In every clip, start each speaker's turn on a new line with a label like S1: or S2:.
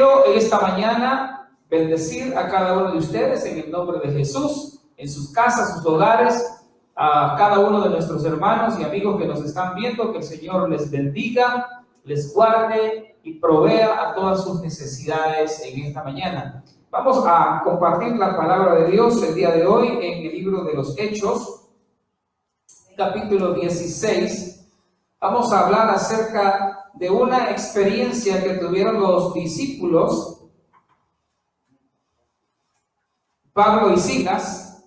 S1: quiero en esta mañana bendecir a cada uno de ustedes en el nombre de Jesús, en sus casas, sus hogares, a cada uno de nuestros hermanos y amigos que nos están viendo. Que el Señor les bendiga, les guarde y provea a todas sus necesidades en esta mañana. Vamos a compartir la palabra de Dios el día de hoy en el libro de los Hechos, capítulo 16. Vamos a hablar acerca de una experiencia que tuvieron los discípulos, Pablo y Silas.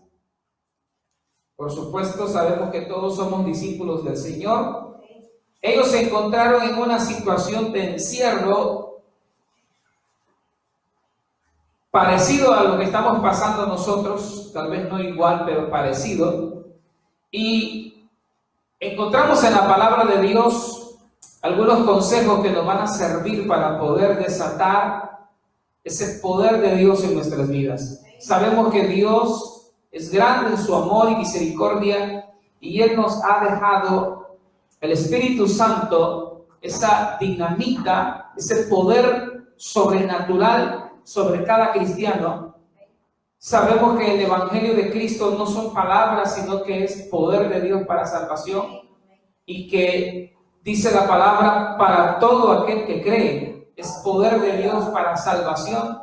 S1: Por supuesto, sabemos que todos somos discípulos del Señor. Ellos se encontraron en una situación de encierro parecido a lo que estamos pasando nosotros, tal vez no igual, pero parecido. Y encontramos en la palabra de Dios algunos consejos que nos van a servir para poder desatar ese poder de Dios en nuestras vidas. Sabemos que Dios es grande en su amor y misericordia, y Él nos ha dejado el Espíritu Santo, esa dinamita, ese poder sobrenatural sobre cada cristiano. Sabemos que el Evangelio de Cristo no son palabras, sino que es poder de Dios para salvación, y que dice la palabra, para todo aquel que cree, es poder de Dios para salvación.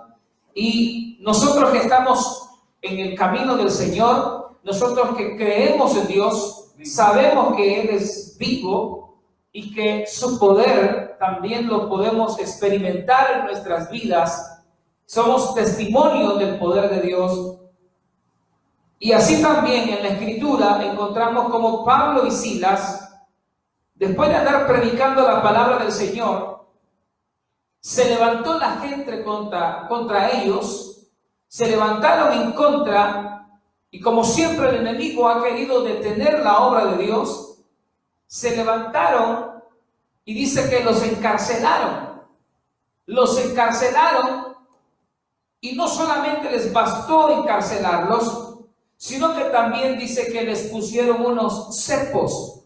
S1: Y nosotros que estamos en el camino del Señor, nosotros que creemos en Dios, sabemos que Él es vivo y que su poder también lo podemos experimentar en nuestras vidas. Somos testimonio del poder de Dios. Y así también en la Escritura encontramos como Pablo y Silas, después de andar predicando la palabra del Señor, se levantó la gente contra ellos, se levantaron en contra, y como siempre el enemigo ha querido detener la obra de Dios, se levantaron y dice que los encarcelaron. Los encarcelaron, y no solamente les bastó encarcelarlos, sino que también dice que les pusieron unos cepos.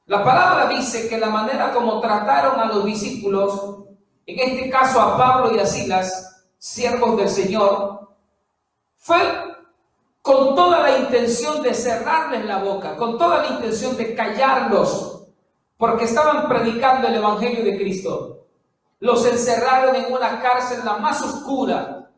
S1: La palabra dice que la manera como trataron a los discípulos, en este caso a Pablo y a Silas, siervos del Señor, fue con toda la intención de cerrarles la boca, con toda la intención de callarlos, porque estaban predicando el Evangelio de Cristo. Los encerraron en una cárcel la más oscura.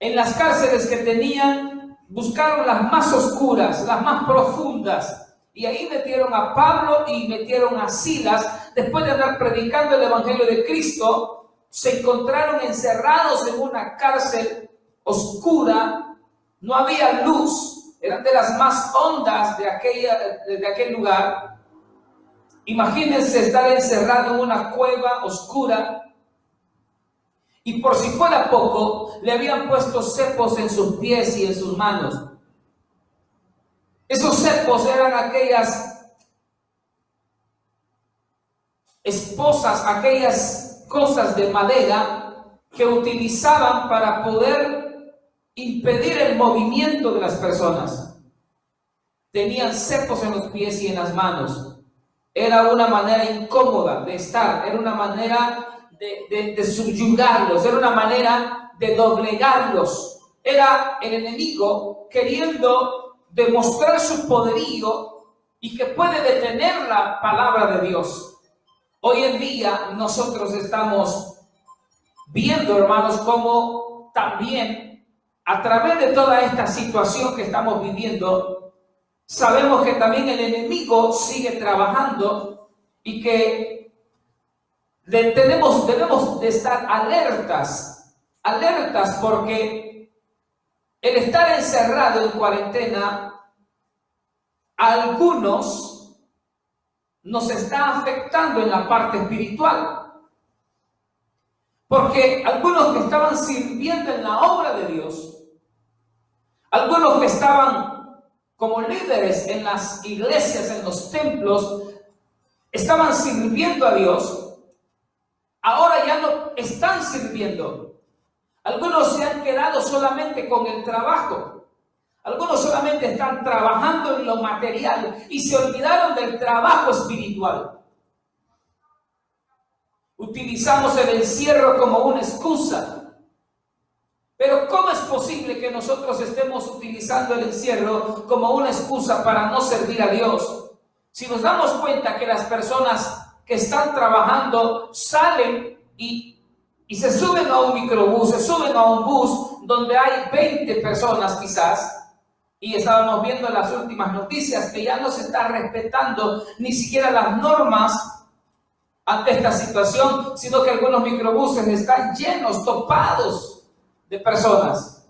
S1: En las cárceles que tenían, buscaron las más oscuras, las más profundas. Y ahí metieron a Pablo y metieron a Silas. Después de andar predicando el Evangelio de Cristo, se encontraron encerrados en una cárcel oscura. No había luz, eran de las más hondas de aquel lugar. Imagínense estar encerrado en una cueva oscura. Y por si fuera poco, le habían puesto cepos en sus pies y en sus manos. Esos cepos eran aquellas esposas, aquellas cosas de madera que utilizaban para poder impedir el movimiento de las personas. Tenían cepos en los pies y en las manos. Era una manera incómoda de estar, era una manera de subyugarlos, era una manera de doblegarlos. Era el enemigo queriendo demostrar su poderío y que puede detener la palabra de Dios. Hoy en día nosotros estamos viendo, hermanos, cómo también a través de toda esta situación que estamos viviendo, sabemos que también el enemigo sigue trabajando y que debemos de estar alertas porque el estar encerrado en cuarentena, a algunos nos está afectando en la parte espiritual. Porque algunos que estaban sirviendo en la obra de Dios, algunos que estaban como líderes en las iglesias, en los templos, estaban sirviendo a Dios, ahora ya no están sirviendo. Algunos se han quedado solamente con el trabajo. Algunos solamente están trabajando en lo material y se olvidaron del trabajo espiritual. Utilizamos el encierro como una excusa. Pero ¿cómo es posible que nosotros estemos utilizando el encierro como una excusa para no servir a Dios? Si nos damos cuenta que las personas que están trabajando salen y se suben a un microbús, se suben a un bus donde hay 20 personas quizás, y estábamos viendo en las últimas noticias que ya no se está respetando ni siquiera las normas ante esta situación, sino que algunos microbuses están llenos, topados de personas,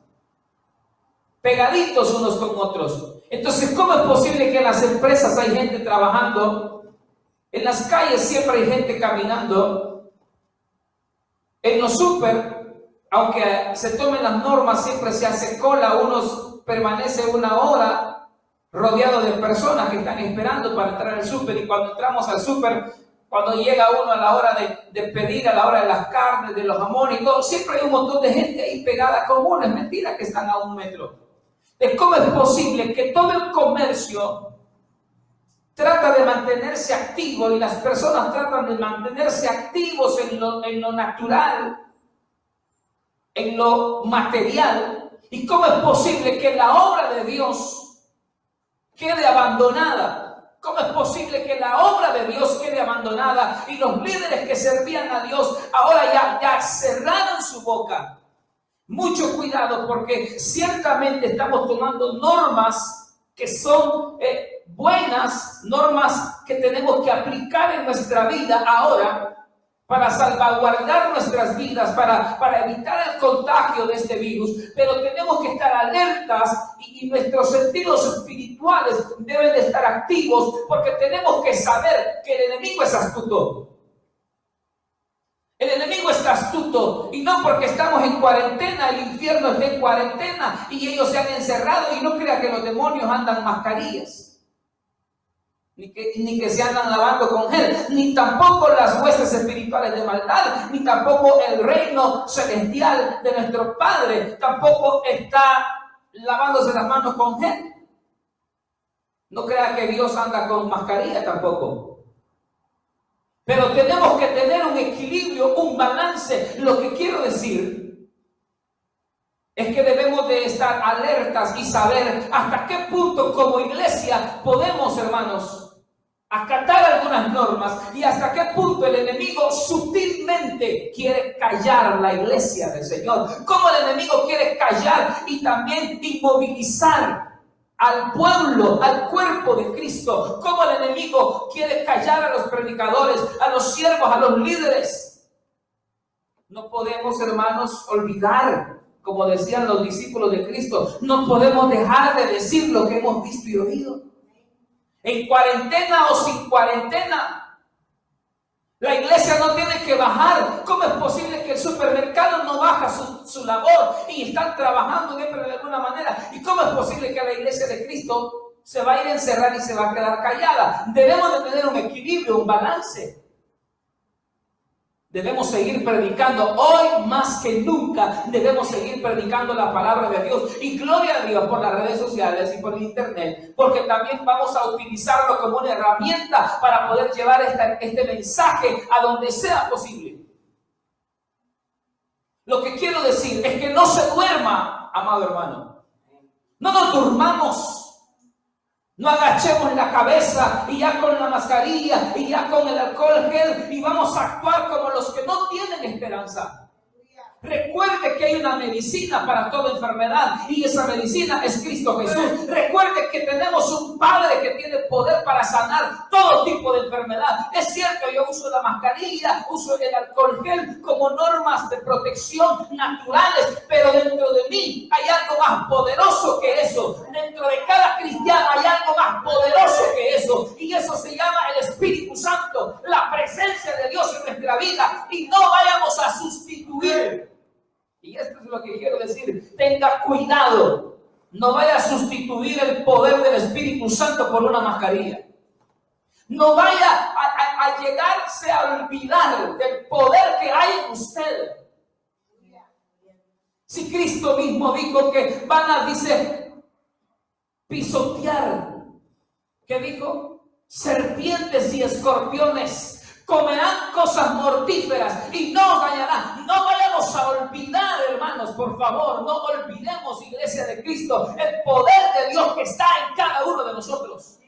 S1: pegaditos unos con otros. Entonces, ¿cómo es posible que en las empresas hay gente trabajando? En las calles siempre hay gente caminando. En los súper, aunque se tomen las normas, siempre se hace cola. Unos permanece una hora rodeado de personas que están esperando para entrar al súper. Y cuando entramos al súper, cuando llega uno a la hora de pedir, a la hora de las carnes, de los jamones y todo, siempre hay un montón de gente ahí pegada con uno. Es mentira que están a 1 metro. ¿Cómo es posible que todo el comercio trata de mantenerse activo y las personas tratan de mantenerse activos en lo natural, en lo material? ¿Y cómo es posible que la obra de Dios quede abandonada? ¿Cómo es posible que la obra de Dios quede abandonada y los líderes que servían a Dios ahora ya cerraron su boca? Mucho cuidado, porque ciertamente estamos tomando normas que son buenas, normas que tenemos que aplicar en nuestra vida ahora para salvaguardar nuestras vidas, para evitar el contagio de este virus. Pero tenemos que estar alertas y nuestros sentidos espirituales deben de estar activos, porque tenemos que saber que el enemigo es astuto. El enemigo está astuto, y no porque estamos en cuarentena, el infierno está en cuarentena y ellos se han encerrado. Y no crea que los demonios andan mascarillas, ni que se andan lavando con gel, ni tampoco las huestes espirituales de maldad, ni tampoco el reino celestial de nuestro Padre tampoco está lavándose las manos con gel. No crea que Dios anda con mascarilla tampoco. Pero tenemos que tener un equilibrio, un balance. Lo que quiero decir es que debemos de estar alertas y saber hasta qué punto como iglesia podemos, hermanos, acatar algunas normas, y hasta qué punto el enemigo sutilmente quiere callar la iglesia del Señor. Cómo el enemigo quiere callar y también inmovilizar al pueblo, al cuerpo de Cristo. Cómo el enemigo quiere callar a los predicadores, a los siervos, a los líderes. No podemos, hermanos, olvidar, como decían los discípulos de Cristo, no podemos dejar de decir lo que hemos visto y oído. En cuarentena o sin cuarentena, la iglesia no tiene que bajar. ¿Cómo es posible que el supermercado no baja su labor y están trabajando de alguna manera? ¿Y cómo es posible que la iglesia de Cristo se va a ir a encerrar y se va a quedar callada? Debemos de tener un equilibrio, un balance. Debemos seguir predicando. Hoy más que nunca debemos seguir predicando la palabra de Dios. Y gloria a Dios por las redes sociales y por el internet, porque también vamos a utilizarlo como una herramienta para poder llevar este mensaje a donde sea posible. Lo que quiero decir es que no se duerma, amado hermano. No nos durmamos. No agachemos la cabeza y ya con la mascarilla y ya con el alcohol gel y vamos a actuar como los que no tienen esperanza. Recuerde que hay una medicina para toda enfermedad, y esa medicina es Cristo Jesús. Recuerde que tenemos un Padre que tiene poder para sanar todo tipo de enfermedad. Es cierto, yo uso la mascarilla, uso el alcohol gel como normas de protección naturales, pero dentro de mí hay algo más poderoso que eso. Dentro de cada cristiano hay algo más poderoso que eso, y eso se llama el Espíritu Santo, la presencia de Dios en nuestra vida. Y no vayamos a sustituir. Y esto es lo que quiero decir. Tenga cuidado. No vaya a sustituir el poder del Espíritu Santo por una mascarilla. No vaya a llegarse a olvidar del poder que hay en usted. Si Cristo mismo dijo que van a, dice, pisotear, ¿qué dijo? Serpientes y escorpiones. comerán cosas mortíferas y no os dañarán. No vayamos a olvidar, hermanos, por favor, no olvidemos, iglesia de Cristo, el poder de Dios que está en cada uno de nosotros.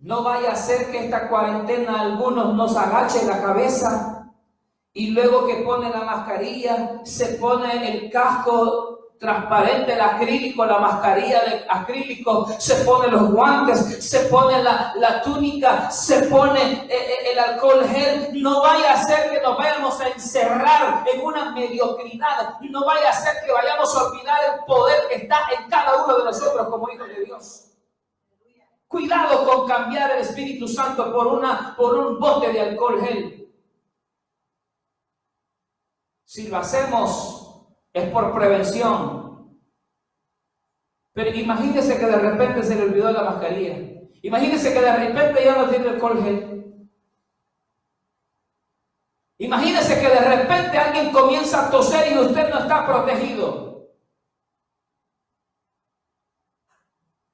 S1: No vaya a ser que esta cuarentena a algunos nos agache la cabeza y luego que pone la mascarilla, se pone el casco transparente, el acrílico, la mascarilla de acrílico, se pone los guantes, se pone la túnica, se pone el alcohol gel. No vaya a ser que nos vayamos a encerrar en una mediocridad, no vaya a ser que vayamos a olvidar el poder que está en cada uno de nosotros como hijos de Dios. Cuidado con cambiar el Espíritu Santo por un bote de alcohol gel. Si lo hacemos es por prevención. Pero imagínese que de repente se le olvidó la mascarilla. Imagínese que de repente ya no tiene alcohol gel. Imagínese que de repente alguien comienza a toser y usted no está protegido.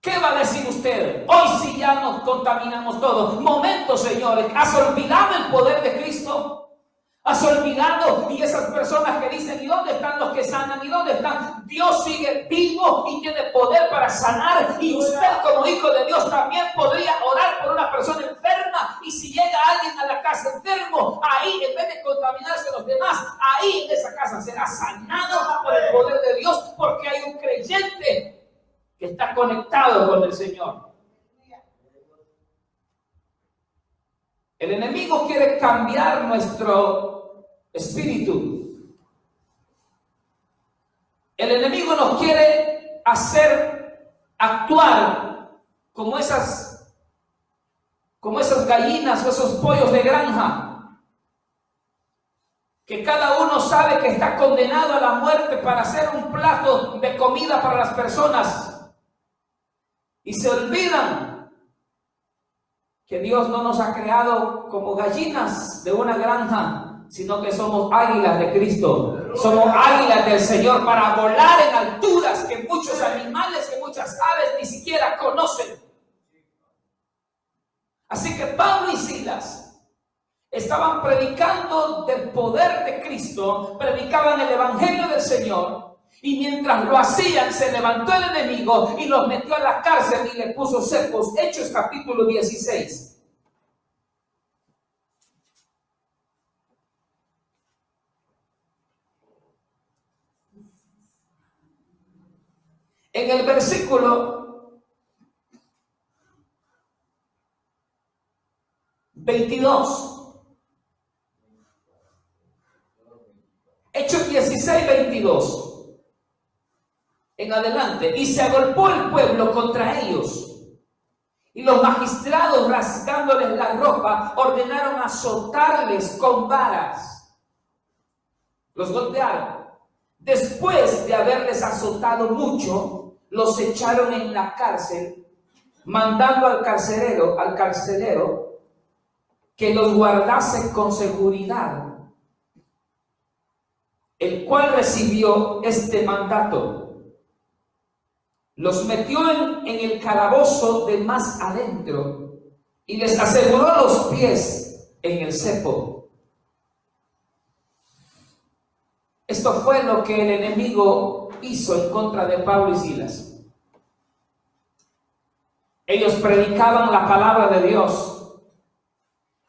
S1: ¿Qué va a decir usted? Hoy sí ya nos contaminamos todos. Momento, señores, ¿has olvidado el poder de Cristo? ¿Has olvidado? Y esas personas que dicen, ¿y dónde están los que sanan? ¿Y dónde están? Dios sigue vivo y tiene poder para sanar. Y usted como hijo de Dios también podría orar por una persona enferma. Y si llega alguien a la casa enfermo, ahí en vez de contaminarse los demás, ahí en esa casa será sanado por el poder de Dios, porque hay un creyente que está conectado con el Señor. El enemigo quiere cambiar nuestro espíritu. El enemigo nos quiere hacer actuar como esas gallinas o esos pollos de granja, que cada uno sabe que está condenado a la muerte para hacer un plato de comida para las personas. Y se olvidan que Dios no nos ha creado como gallinas de una granja, sino que somos águilas de Cristo. Somos águilas del Señor para volar en alturas que muchos animales, que muchas aves ni siquiera conocen. Así que Pablo y Silas estaban predicando del poder de Cristo, predicaban el evangelio del Señor. Y mientras lo hacían, se levantó el enemigo y los metió a la cárcel y le puso cepos. Hechos capítulo 16. En el versículo 22. Hechos 16, 22. En adelante, y se agolpó el pueblo contra ellos, y los magistrados, rasgándoles la ropa, ordenaron azotarles con varas. Los golpearon. Después de haberles azotado mucho, los echaron en la cárcel, mandando al carcelero que los guardase con seguridad, el cual recibió este mandato. Los metió en el calabozo de más adentro y les aseguró los pies en el cepo. Esto fue lo que el enemigo hizo en contra de Pablo y Silas. Ellos predicaban la palabra de Dios.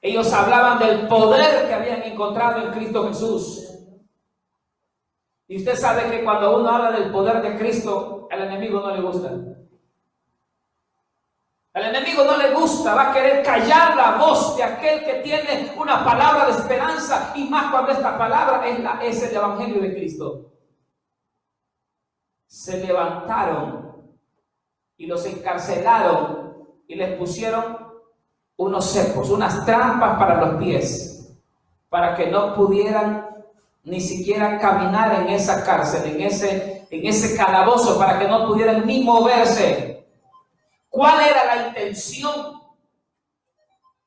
S1: Ellos hablaban del poder que habían encontrado en Cristo Jesús. Y usted sabe que cuando uno habla del poder de Cristo, al enemigo no le gusta. Al enemigo no le gusta, va a querer callar la voz de aquel que tiene una palabra de esperanza, y más cuando esta palabra es el evangelio de Cristo. Se levantaron y los encarcelaron y les pusieron unos cepos, unas trampas para los pies, para que no pudieran ni siquiera caminar en esa cárcel, en ese calabozo, para que no pudieran ni moverse. ¿Cuál era la intención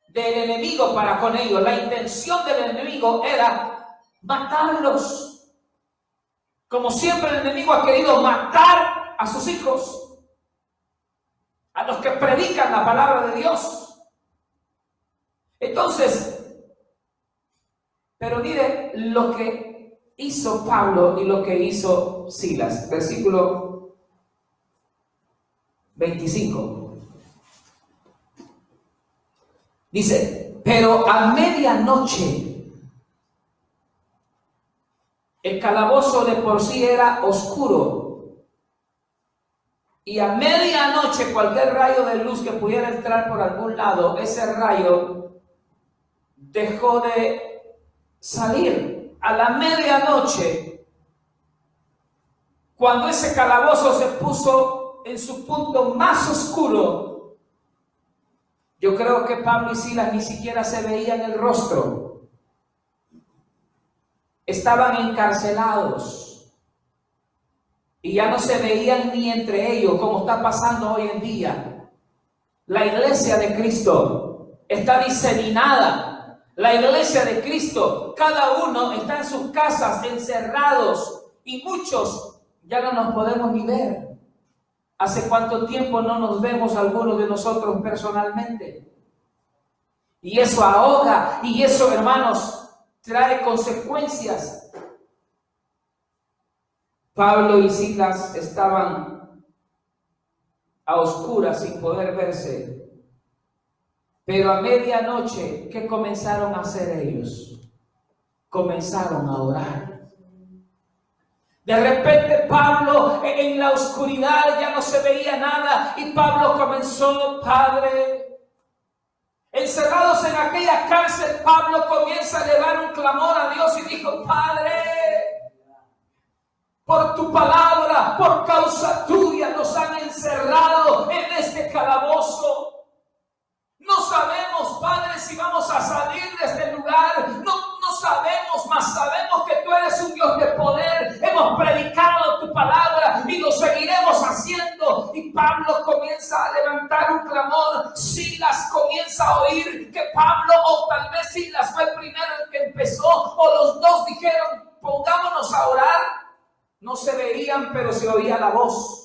S1: del enemigo para con ellos? La intención del enemigo era matarlos. Como siempre el enemigo ha querido matar a sus hijos, a los que predican la palabra de Dios. Entonces, pero mire lo que hizo Pablo y lo que hizo Silas. Versículo 25. Dice, pero a medianoche, el calabozo de por sí era oscuro, y a medianoche cualquier rayo de luz que pudiera entrar por algún lado, ese rayo dejó de salir. A la medianoche, cuando ese calabozo se puso en su punto más oscuro, yo creo que Pablo y Silas ni siquiera se veían el rostro. Estaban encarcelados y ya no se veían ni entre ellos, como está pasando hoy en día. La iglesia de Cristo está diseminada. La iglesia de Cristo, cada uno está en sus casas encerrados, y muchos ya no nos podemos ni ver. ¿Hace cuánto tiempo no nos vemos algunos de nosotros personalmente? Y eso ahoga, y eso, hermanos, trae consecuencias. Pablo y Silas estaban a oscuras sin poder verse. Pero a medianoche, ¿qué comenzaron a hacer ellos? Comenzaron a orar. De repente Pablo, en la oscuridad ya no se veía nada, y Pablo comenzó: Padre. Encerrados en aquella cárcel, Pablo comienza a elevar un clamor a Dios y dijo: Padre, por tu palabra, por causa tuya nos han encerrado en este calabozo. No sabemos, Padre, si vamos a salir de este lugar. No sabemos, mas sabemos que tú eres un Dios de poder. Hemos predicado tu palabra y lo seguiremos haciendo. Y Pablo comienza a levantar un clamor. Silas comienza a oír que Pablo, o tal vez Silas fue el primero el que empezó, o los dos dijeron: pongámonos a orar. No se veían, pero se oía la voz.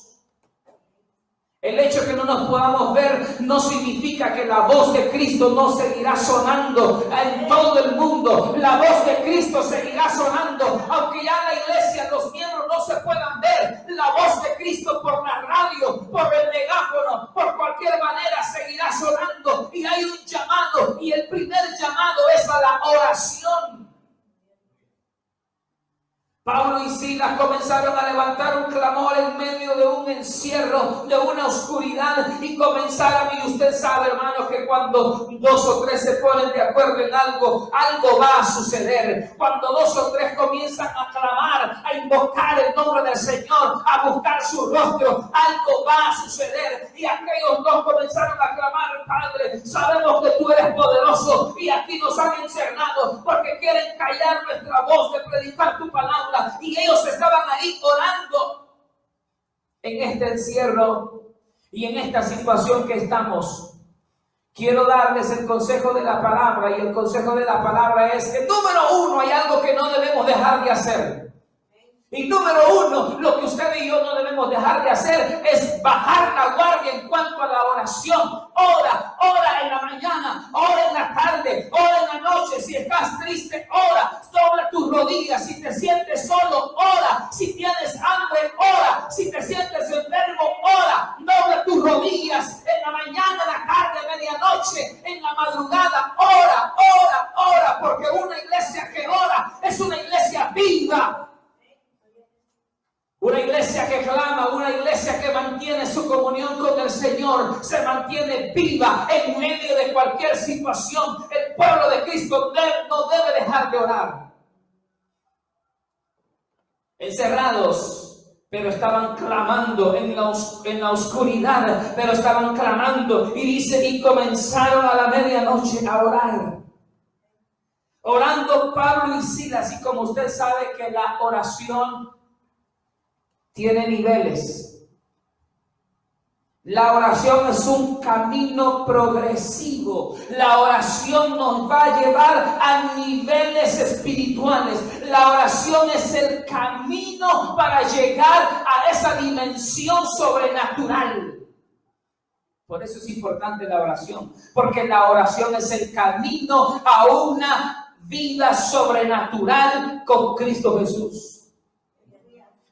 S1: El hecho de que no nos podamos ver no significa que la voz de Cristo no seguirá sonando en todo el mundo. La voz de Cristo seguirá sonando, aunque ya en la iglesia los miembros no se puedan ver. La voz de Cristo por la radio, por el megáfono, por cualquier manera seguirá sonando. Y hay un llamado, y el primer llamado es a la oración. Pablo y Silas comenzaron a levantar un clamor en medio de un encierro, de una oscuridad, y comenzaron, y usted sabe, hermano, que cuando dos o tres se ponen de acuerdo en algo, algo va a suceder. Cuando dos o tres comienzan a clamar, a invocar el nombre del Señor, a buscar su rostro, algo va a suceder. Y aquellos dos comenzaron a clamar: Padre, sabemos que tú eres poderoso, y aquí nos han encerrado porque quieren callar nuestra voz de predicar tu palabra. Y ellos estaban ahí orando en este encierro y en esta situación que estamos. Quiero darles el consejo de la palabra, y el consejo de la palabra es que, número uno, hay algo que no debemos dejar de hacer. Y número uno, lo que usted y yo no debemos dejar de hacer es bajar la guardia en cuanto a la oración. Ora en la mañana, ora en la tarde, ora en la noche. Si estás triste, ora. Dobla tus rodillas. Si te sientes solo, ora. Si tienes hambre, ora. Si te sientes enfermo, ora. Dobla tus rodillas en la mañana, en la tarde, a medianoche, en la madrugada. Ora. Porque una iglesia que ora es una iglesia viva. Una iglesia que clama, una iglesia que mantiene su comunión con el Señor, se mantiene viva en medio de cualquier situación. El pueblo de Cristo no debe dejar de orar. Encerrados, pero estaban clamando en la oscuridad, pero estaban clamando, y dice: y comenzaron a la medianoche a orar. Orando Pablo y Silas, y como usted sabe que la oración tiene niveles. La oración es un camino progresivo. La oración nos va a llevar a niveles espirituales. La oración es el camino para llegar a esa dimensión sobrenatural. Por eso es importante la oración, porque la oración es el camino a una vida sobrenatural con Cristo Jesús.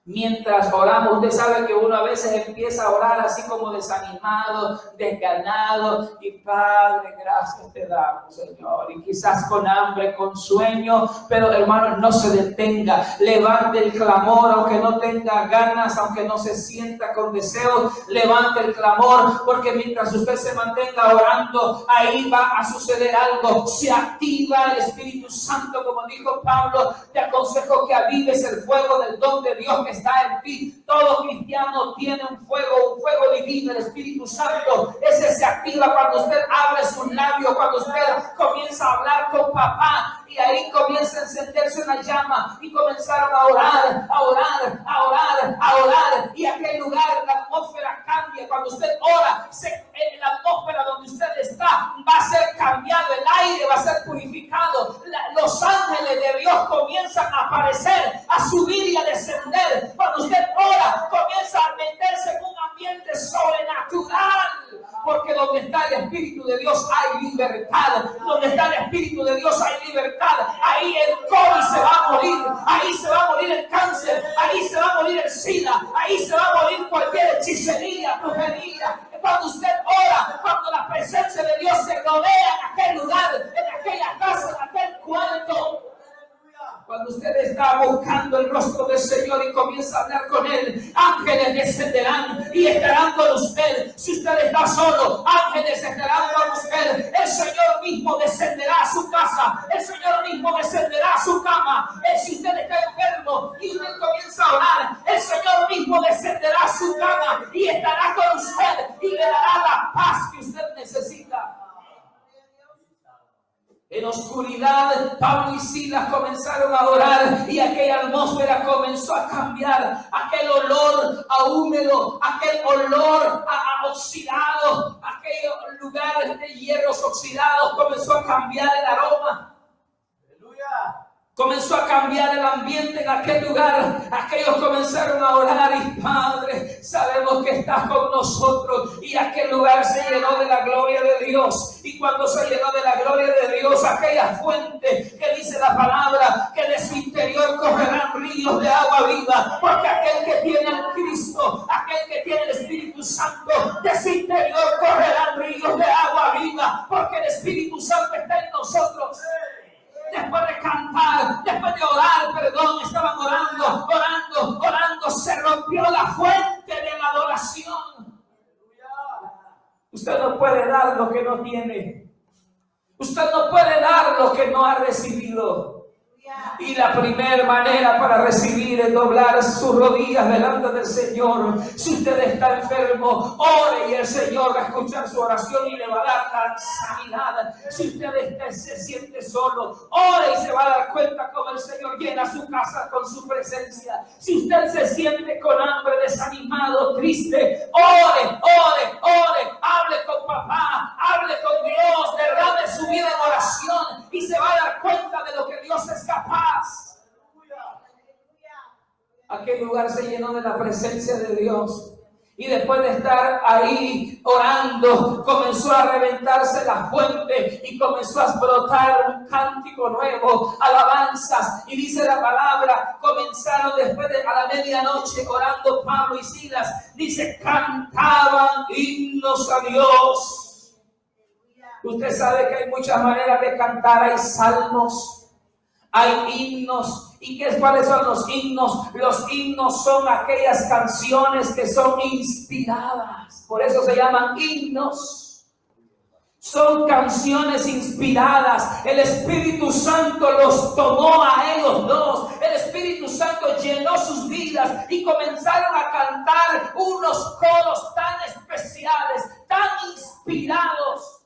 S1: Mientras oramos, usted sabe que uno a veces empieza a orar así como desanimado, desganado, y Padre, gracias te damos, Señor, y quizás con hambre, con sueño, pero hermano, no se detenga, levante el clamor, aunque no tenga ganas, aunque no se sienta con deseos, levante el clamor, porque mientras usted se mantenga orando, ahí va a suceder algo, se activa el Espíritu Santo, como dijo Pablo, te aconsejo que avives el fuego del don de Dios que está en ti. Todo cristiano tiene un fuego divino, el Espíritu Santo. Ese se activa cuando usted abre sus labios, cuando usted comienza a hablar con papá, y ahí comienza a encenderse una llama, y comenzaron a orar, y aquel lugar, la atmósfera cambia. Cuando usted ora, en la atmósfera donde usted está va a ser cambiado, el aire va a ser purificado, los ángeles de Dios comienzan a aparecer, a subir y a descender. Cuando usted ora, comienza a meterse en un ambiente sobrenatural, porque donde está el Espíritu de Dios hay libertad. Donde está el Espíritu de Dios hay libertad. Ahí el COVID se va a morir, ahí se va a morir el cáncer, ahí se va a morir el SIDA, ahí se va a morir cualquier hechicería, brujería. Cuando usted ora, cuando la presencia de Dios se rodea en aquel lugar, en aquella casa, en aquel cuarto, cuando usted está buscando el rostro del Señor y comienza a hablar con Él, ángeles descenderán y estarán con usted. Si usted está solo, ángeles estarán con usted. El Señor mismo descenderá a su casa. El Señor mismo descenderá a su cama. Si usted está enfermo y usted comienza a orar, el Señor mismo descenderá a su cama y estará con usted y le dará la paz que usted necesita. En oscuridad, Pablo y Silas comenzaron a orar y aquella atmósfera comenzó a cambiar. Aquel olor a húmedo, aquel olor a oxidado, aquellos lugares de hierros oxidados, comenzó a cambiar el aroma. ¡Aleluya! Comenzó a cambiar el ambiente en aquel lugar. Aquellos comenzaron a orar y Padre, sabemos que estás con nosotros. Y aquel lugar se llenó de la gloria de Dios. Y cuando se llenó de la gloria de Dios, aquella fuente que dice la palabra, que de su interior correrán ríos de agua viva. Porque aquel que tiene el Cristo, aquel que tiene el Espíritu Santo, de su interior correrán ríos de agua viva. Porque el Espíritu Santo está en nosotros. Después de cantar, después de orar, estaban orando, se rompió la fuente de la adoración. Usted no puede dar lo que no tiene. Usted no puede dar lo que no ha recibido. Y la primera manera para recibir es doblar sus rodillas delante del Señor. Si usted está enfermo, ore y el Señor va a escuchar su oración y le va a dar la sanidad. Si usted se siente solo, ore y se va a dar cuenta cómo el Señor llena su casa con su presencia. Si usted se siente con hambre, desanimado, triste, ore, hable con papá, hable con Dios, derrame su vida en oración y se va a dar cuenta de lo que Dios es capaz. Aquel lugar se llenó de la presencia de Dios. Y después de estar ahí orando, comenzó a reventarse la fuente y comenzó a brotar un cántico nuevo, alabanzas. Y dice la palabra, comenzaron después de a la medianoche orando Pablo y Silas. Dice, cantaban himnos a Dios. Usted sabe que hay muchas maneras de cantar, hay salmos, hay himnos. ¿Y cuáles son los himnos? Los himnos son aquellas canciones que son inspiradas. Por eso se llaman himnos. Son canciones inspiradas. El Espíritu Santo los tomó a ellos dos. El Espíritu Santo llenó sus vidas y comenzaron a cantar unos coros tan especiales, tan inspirados.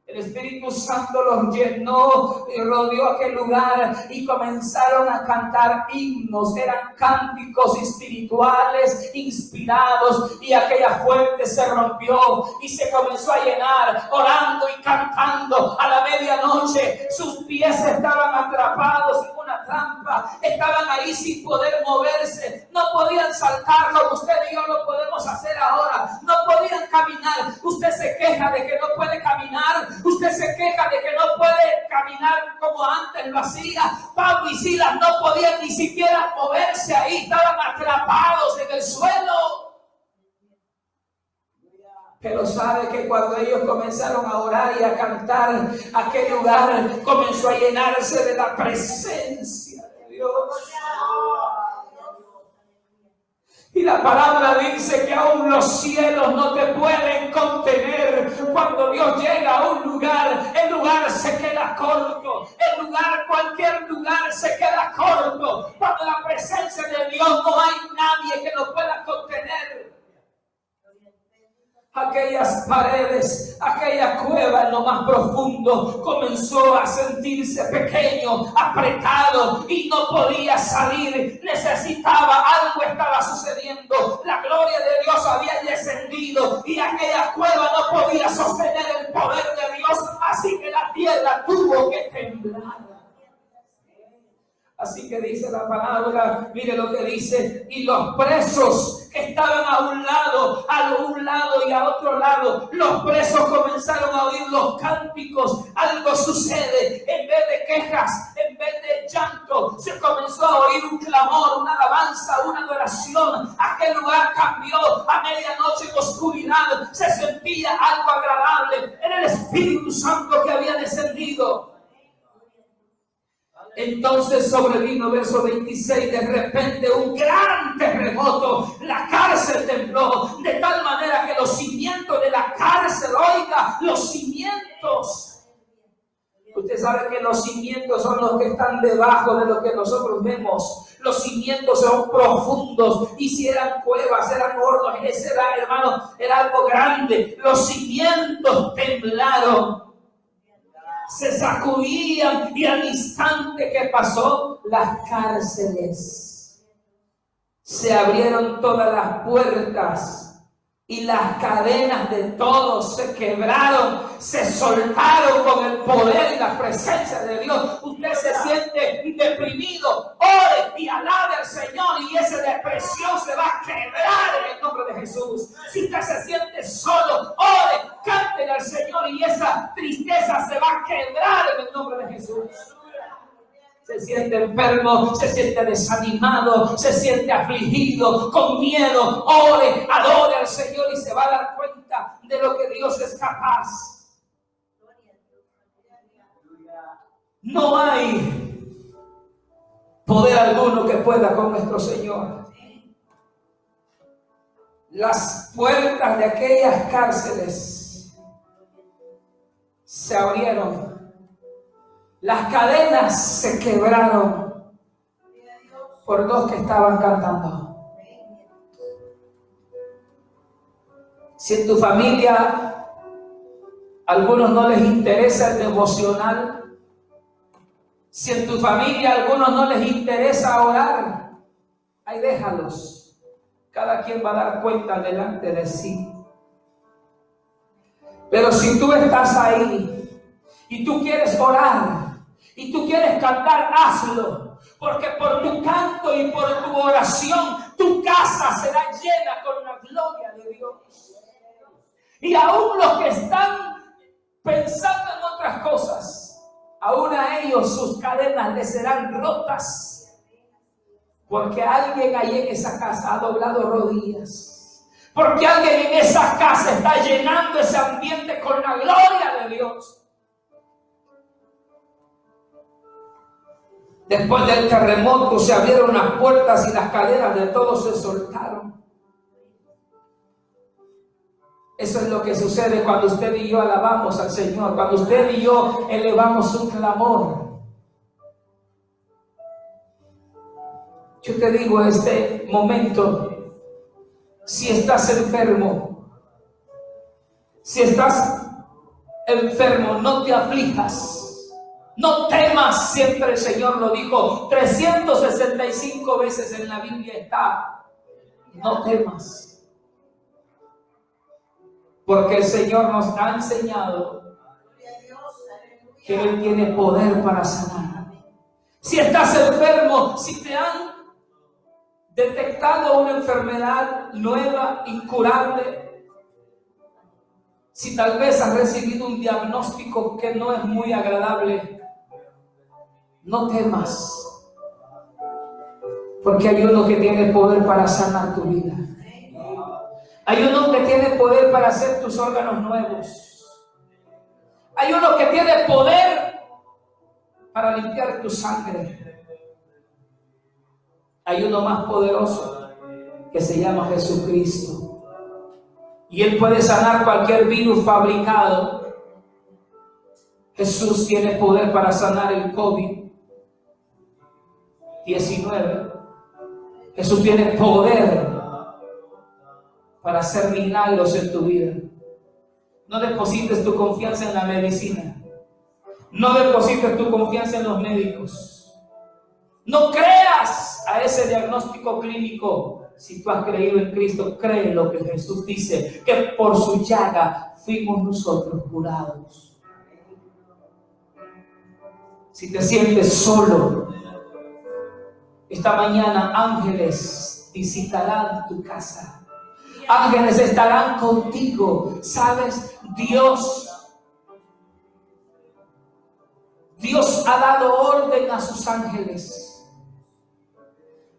S1: El Espíritu Santo los llenó y rodeó aquel lugar y comenzaron a cantar himnos. Eran cánticos espirituales inspirados y aquella fuente se rompió y se comenzó a llenar, orando y cantando. A la medianoche sus pies estaban atrapados en una trampa, estaban ahí sin poder moverse, no podían saltar como usted y yo lo podemos vamos a hacer ahora. No podían caminar. Usted se queja de que no puede caminar. Usted se queja de que no puede caminar como antes lo hacía. Pablo y Silas no podían ni siquiera moverse ahí. Estaban atrapados en el suelo. Pero sabe que cuando ellos comenzaron a orar y a cantar, aquel lugar comenzó a llenarse de la presencia de Dios. Y la palabra dice que aún los cielos no te pueden contener. Cuando Dios llega a un lugar, el lugar se queda corto. El lugar, cualquier lugar se queda corto. Cuando la presencia de Dios no hay nadie que lo pueda contener. Aquellas paredes, aquella cueva en lo más profundo comenzó a sentirse pequeño, apretado y no podía salir. Necesitaba, algo estaba sucediendo. La gloria de Dios había descendido y aquella cueva no podía sostener el poder de Dios. Así que la tierra tuvo que temblar. Así que dice la palabra, mire lo que dice, y los presos que estaban a un lado y a otro lado, los presos comenzaron a oír los cánticos. Algo sucede, en vez de quejas, en vez de llanto, se comenzó a oír un clamor, una alabanza, una adoración. Aquel lugar cambió. A medianoche en oscuridad se sentía algo agradable. Era el Espíritu Santo que había descendido. Entonces sobrevino, verso 26, de repente un gran terremoto. La cárcel tembló de tal manera que los cimientos de la cárcel, oiga, los cimientos. Usted sabe que los cimientos son los que están debajo de lo que nosotros vemos. Los cimientos son profundos. Y si eran cuevas, eran hornos, ese era, hermano, era algo grande. Los cimientos temblaron. Se sacudían y al instante que pasó, las cárceles se abrieron, todas las puertas y las cadenas de todos se quebraron, se soltaron con el poder y la presencia de Dios. Usted se siente deprimido, ore y alabe al Señor y esa depresión se va a quebrar en el nombre de Jesús. Si usted se siente solo, ore, cántele al Señor y esa tristeza se va a quebrar en el nombre de Jesús. Se siente enfermo, se siente desanimado, se siente afligido, con miedo, ore, adore al Señor y se va a dar cuenta de lo que Dios es capaz. No hay poder alguno que pueda con nuestro Señor. Las puertas de aquellas cárceles se abrieron. Las cadenas se quebraron por dos que estaban cantando. Si en tu familia a algunos no les interesa el devocional, si en tu familia a algunos no les interesa orar, ahí déjalos. Cada quien va a dar cuenta delante de sí. Pero si tú estás ahí y tú quieres orar y tú quieres cantar, hazlo. Porque por tu canto y por tu oración, tu casa será llena con la gloria de Dios. Y aún los que están pensando en otras cosas, aún a ellos sus cadenas les serán rotas. Porque alguien ahí en esa casa ha doblado rodillas. Porque alguien en esa casa está llenando ese ambiente con la gloria de Dios. Después del terremoto se abrieron las puertas y las cadenas de todos se soltaron. Eso es lo que sucede cuando usted y yo alabamos al Señor, cuando usted y yo elevamos un clamor. Yo te digo en este momento, si estás enfermo, no te aflijas. No temas, siempre el Señor lo dijo 365 veces en la Biblia está. No temas. Porque el Señor nos ha enseñado que Él tiene poder para sanar. Si estás enfermo, si te han detectando una enfermedad nueva, incurable, si tal vez has recibido un diagnóstico que no es muy agradable, no temas, porque hay uno que tiene poder para sanar tu vida. Hay uno que tiene poder para hacer tus órganos nuevos. Hay uno que tiene poder para limpiar tu sangre. Hay uno más poderoso que se llama Jesucristo. Y Él puede sanar cualquier virus fabricado. Jesús tiene poder para sanar el COVID-19. Jesús tiene poder para hacer milagros en tu vida. No deposites tu confianza en la medicina. No deposites tu confianza en los médicos. No creas a ese diagnóstico clínico. Si tú has creído en Cristo, cree lo que Jesús dice, que por su llaga fuimos nosotros curados. Si te sientes solo, esta mañana ángeles visitarán tu casa. Ángeles estarán contigo. ¿Sabes? Dios ha dado orden a sus ángeles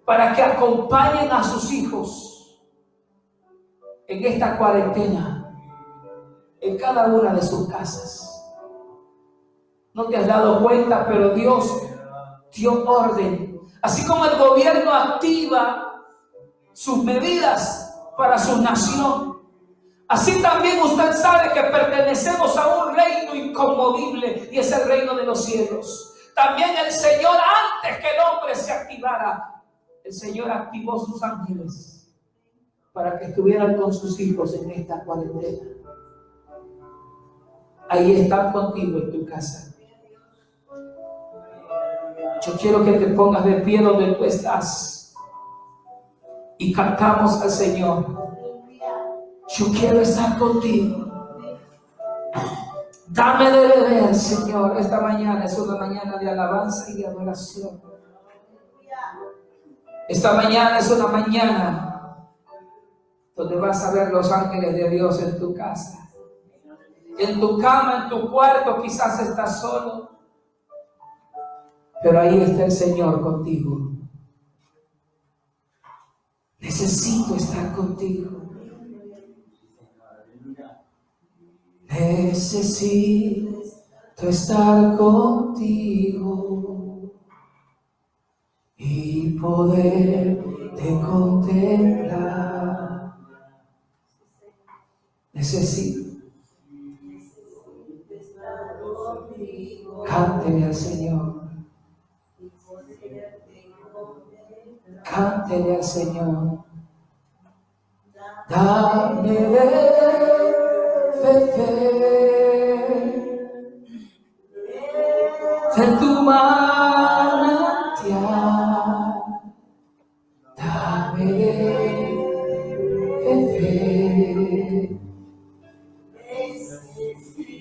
S1: para que acompañen a sus hijos en esta cuarentena, en cada una de sus casas. No te has dado cuenta, pero Dios dio orden. Así como el gobierno activa sus medidas para su nación, así también usted sabe que pertenecemos a un reino inconmovible, y es el reino de los cielos. También el Señor, antes que el hombre se activara, el Señor activó sus ángeles para que estuvieran con sus hijos en esta cuarentena. Ahí están contigo en tu casa. Yo quiero que te pongas de pie donde tú estás y cantamos al Señor. Yo quiero estar contigo. Dame de beber, Señor. Esta mañana es una mañana de alabanza y de adoración. Esta mañana es una mañana donde vas a ver los ángeles de Dios en tu casa. En tu cama, en tu cuarto, quizás estás solo, pero ahí está el Señor contigo. Necesito estar contigo. Necesito estar contigo y poderte contemplar. Necesito. Cántele al Señor. Cántele al Señor. Dame de tu manantial. Dame de fe.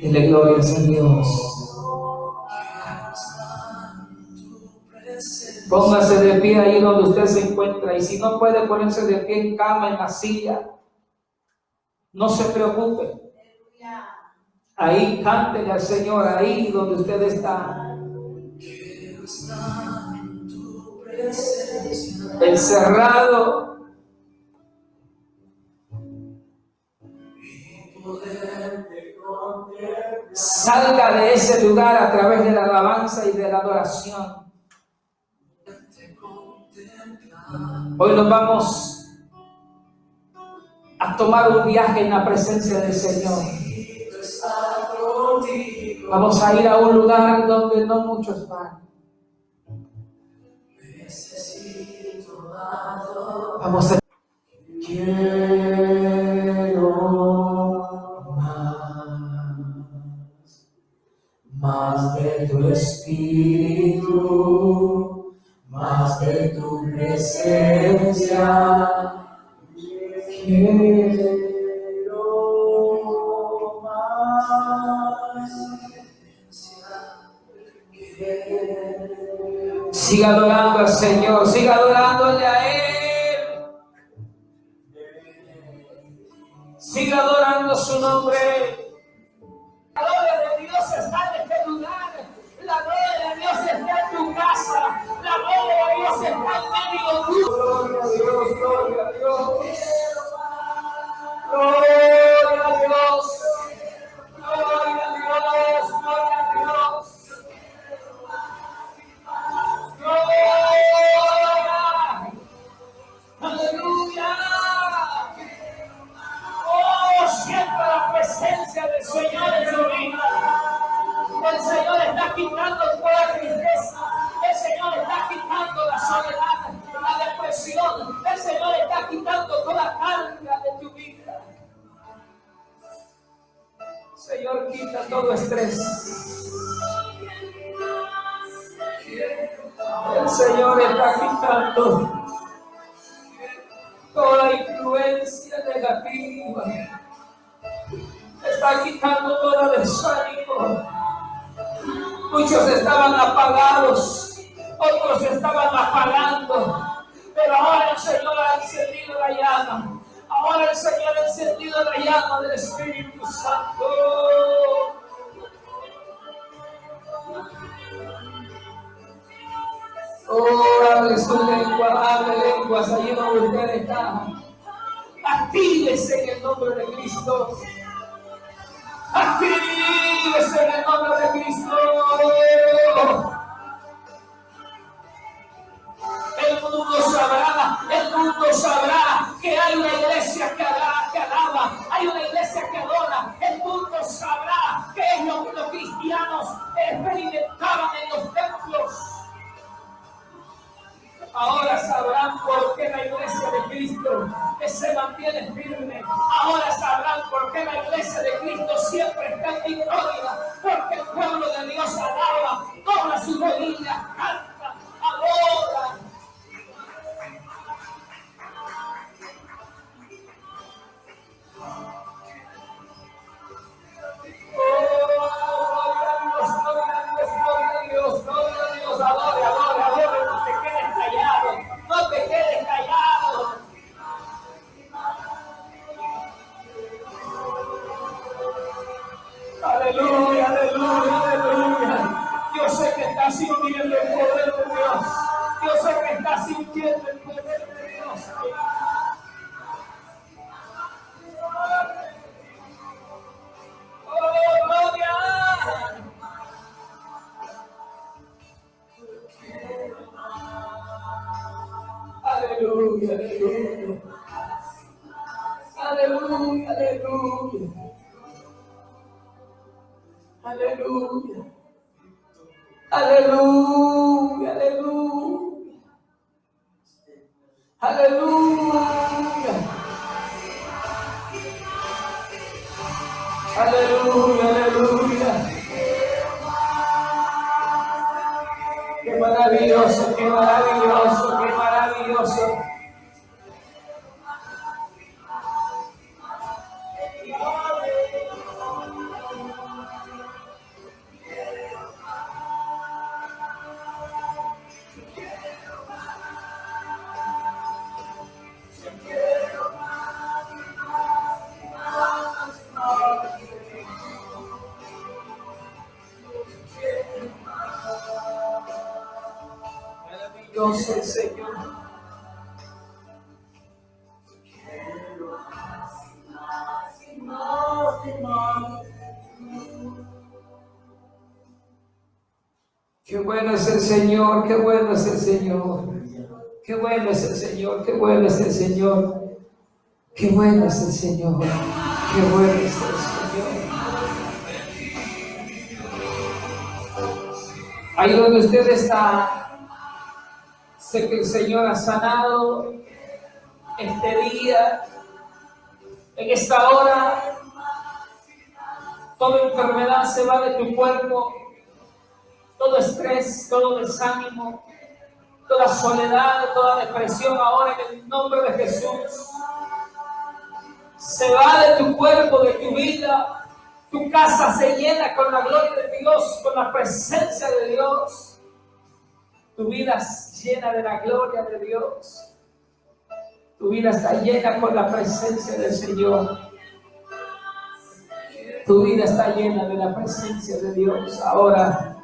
S1: Dile gloria a Dios. Póngase de pie ahí donde usted se encuentra, y si no puede ponerse de pie en cama, en la silla, no se preocupe. Ahí cántele al Señor, ahí donde usted está. Encerrado. Salga de ese lugar a través de la alabanza y de la adoración. Hoy nos vamos a tomar un viaje en la presencia del Señor. Vamos a ir a un lugar donde no muchos van. Vamos a... Quiero más de tu espíritu, más de tu presencia. Quiero más. Siga adorando al Señor, siga adorándole a Él. Siga adorando su nombre. La gloria de Dios está en este lugar. La gloria de Dios está en tu casa. La gloria de Dios está en medio tuyo. Gloria a Dios, gloria a Dios. Gloria a Dios. Gloria a Dios, gloria a Dios. Gloria. Aleluya. Oh, siempre la presencia del Señor en su vida. El Señor está quitando toda tristeza. El Señor está quitando la soledad, la depresión. El Señor está quitando toda carga de tu vida. Señor, quita todo estrés. El Señor está quitando toda influencia negativa. Está quitando todo desánimo. Muchos estaban apagados, otros estaban apagando, pero ahora el Señor ha encendido la llama. Ahora el Señor ha encendido la llama del Espíritu Santo. Oh, hable su lengua, hable lenguas allí donde usted está. Actívese en el nombre de Cristo. Actívese en el nombre de Cristo. El mundo sabrá que hay una iglesia que alaba, hay una iglesia que adora. El mundo sabrá que es lo que los cristianos experimentaban en los templos. Ahora sabrán por qué la iglesia de Cristo se mantiene firme. Ahora sabrán por qué la iglesia de Cristo siempre está en victoria. Porque el pueblo de Dios alaba, dobla sus rodillas, canta, adora. Aleluya, aleluya, aleluya. Yo sé que estás sintiendo el poder de Dios. Yo sé que estás sintiendo el poder de Dios. Oh, gloria. Aleluya, aleluya. Aleluya, aleluya. Aleluya. Aleluya, aleluya. Aleluya. Aleluya, aleluya. Qué maravilloso, qué maravilloso, qué maravilloso. Maravilloso el Señor. Qué bueno es el Señor, qué bueno es el Señor. Qué bueno es el Señor, qué bueno es el Señor. Qué bueno es el Señor. Qué bueno es el Señor. Ahí donde usted está, sé que el Señor ha sanado este día, en esta hora. Toda enfermedad se va de tu cuerpo, todo estrés, todo desánimo, toda soledad, toda depresión, ahora en el nombre de Jesús. Se va de tu cuerpo, de tu vida. Tu casa se llena con la gloria de Dios, con la presencia de Dios. Tu vida es llena de la gloria de Dios. Tu vida está llena con la presencia del Señor. Tu vida está llena de la presencia de Dios. Ahora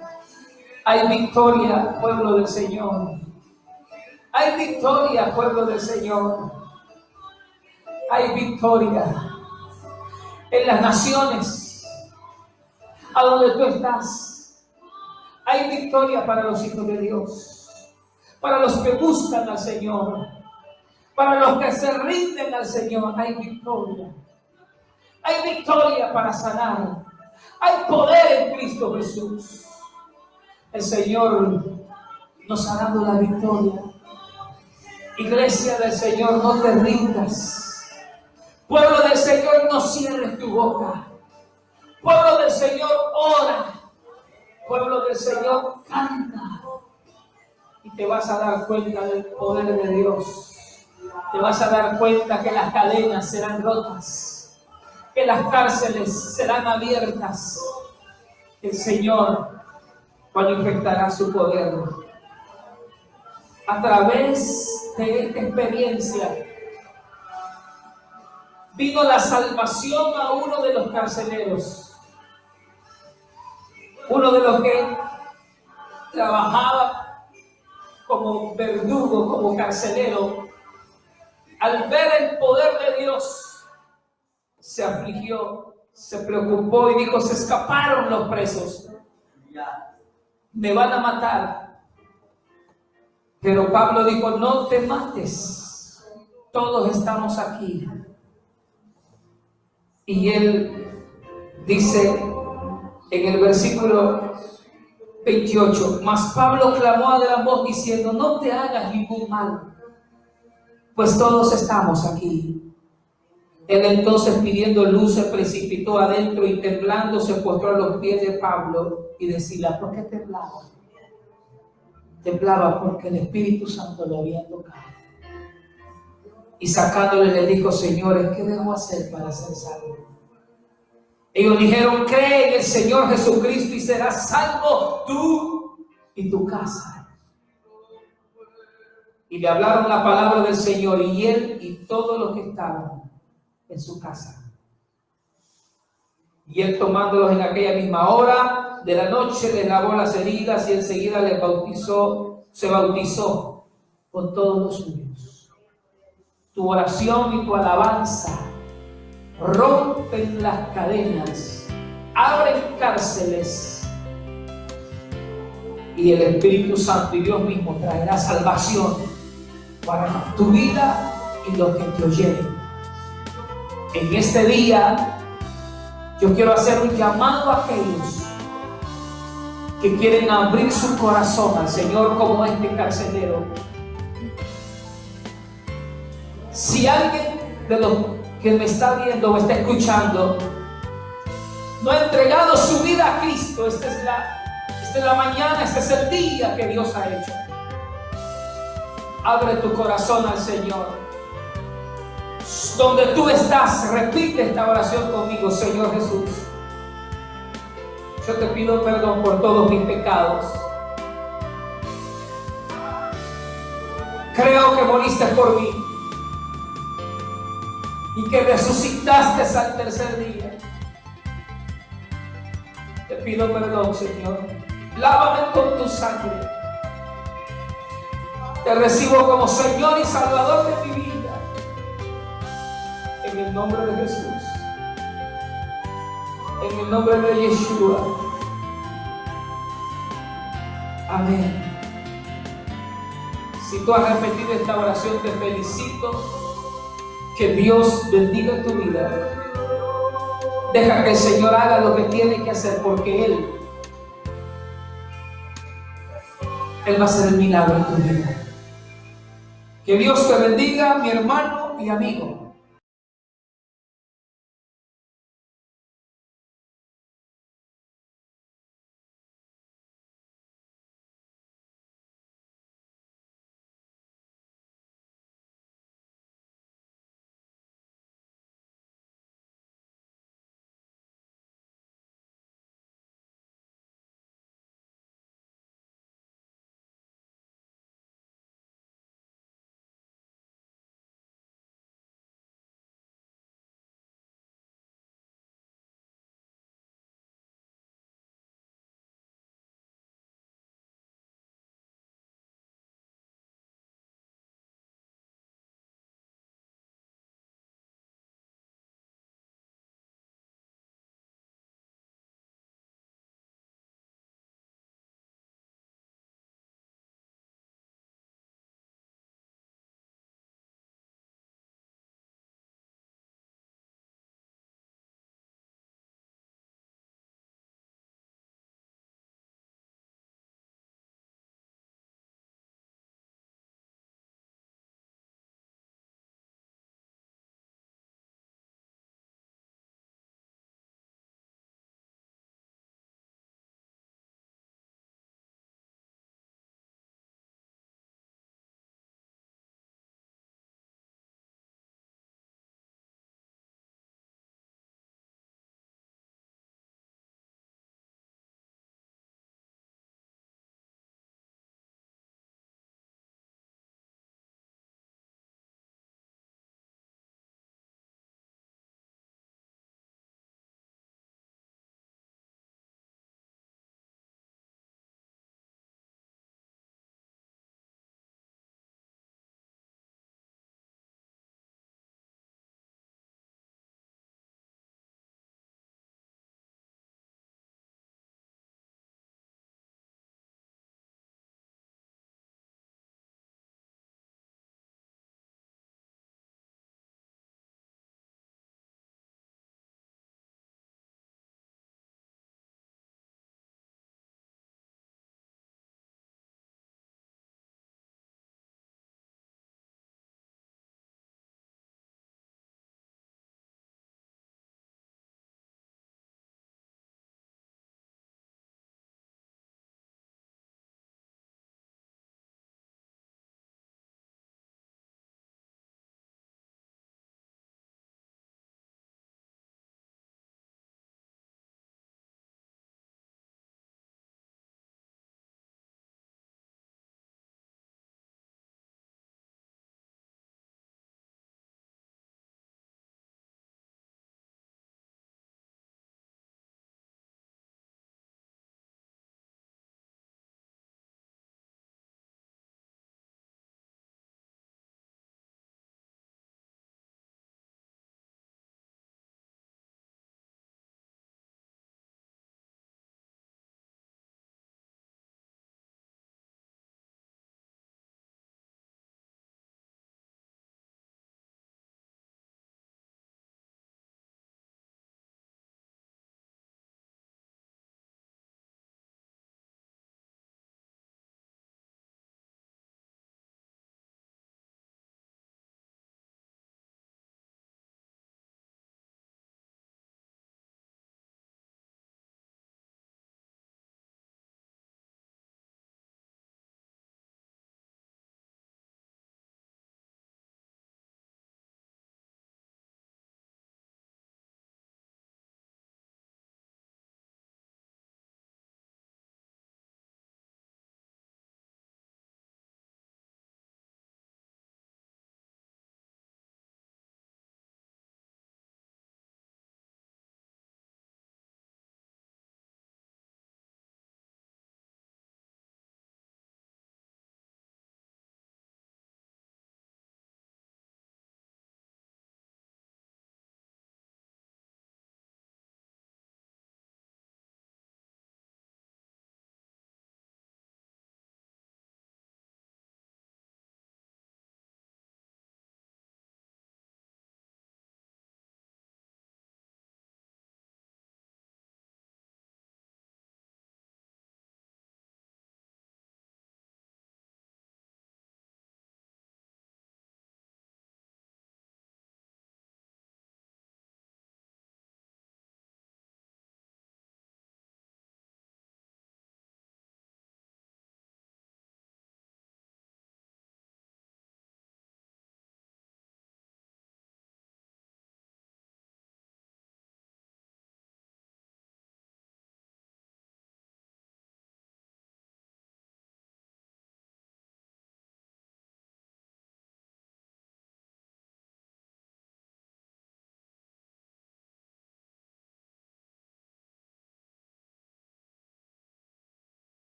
S1: hay victoria, pueblo del Señor. Hay victoria, pueblo del Señor. Hay victoria en las naciones a donde tú estás. Hay victoria para los hijos de Dios, para los que buscan al Señor, para los que se rinden al Señor. Hay victoria. Hay victoria para sanar. Hay poder en Cristo Jesús. El Señor nos ha dado la victoria. Iglesia del Señor, no te rindas. Pueblo del Señor, no cierres tu boca. Pueblo del Señor, ora. Pueblo del Señor, canta. Y te vas a dar cuenta del poder de Dios. Te vas a dar cuenta que las cadenas serán rotas, que las cárceles serán abiertas. El Señor manifestará su poder. A través de esta experiencia vino la salvación a uno de los carceleros, uno de los que trabajaba como verdugo, como carcelero. Al ver el poder de Dios, se afligió, se preocupó y dijo: se escaparon los presos, me van a matar. Pero Pablo dijo: no te mates, todos estamos aquí. Y él dice en el versículo 28, mas Pablo clamó a gran voz diciendo: no te hagas ningún mal, pues todos estamos aquí. Él entonces, pidiendo luz, se precipitó adentro y temblando se postró a los pies de Pablo y decía: ¿por qué temblaba? Temblaba porque el Espíritu Santo lo había tocado. Y sacándole le dijo: señores, ¿qué debo hacer para ser salvo? Ellos dijeron: cree en el Señor Jesucristo y serás salvo tú y tu casa. Y le hablaron la palabra del Señor, y él y todos los que estaban en su casa. Y él, tomándolos en aquella misma hora de la noche, les lavó las heridas y enseguida les se bautizó con todos los suyos. Tu oración y tu alabanza rompen las cadenas, abren cárceles, y el Espíritu Santo y Dios mismo traerá salvación para tu vida y los que te oyen. En este día yo quiero hacer un llamado a aquellos que quieren abrir su corazón al Señor como este carcelero. Si alguien de los que me está viendo o está escuchando no ha entregado su vida a Cristo, esta es la mañana, este es el día que Dios ha hecho. Abre tu corazón al Señor. Donde tú estás, repite esta oración conmigo: Señor Jesús, yo te pido perdón por todos mis pecados. Creo que moriste por mí y que resucitaste al tercer día. Te pido perdón, Señor. Lávame con tu sangre. Te recibo como Señor y Salvador de mi vida. En el nombre de Jesús. En el nombre de Yeshua. Amén. Si tú has repetido esta oración, te felicito. Que Dios bendiga tu vida. Deja que el Señor haga lo que tiene que hacer, porque Él va a hacer el milagro en tu vida. Que Dios te bendiga, mi hermano y amigo.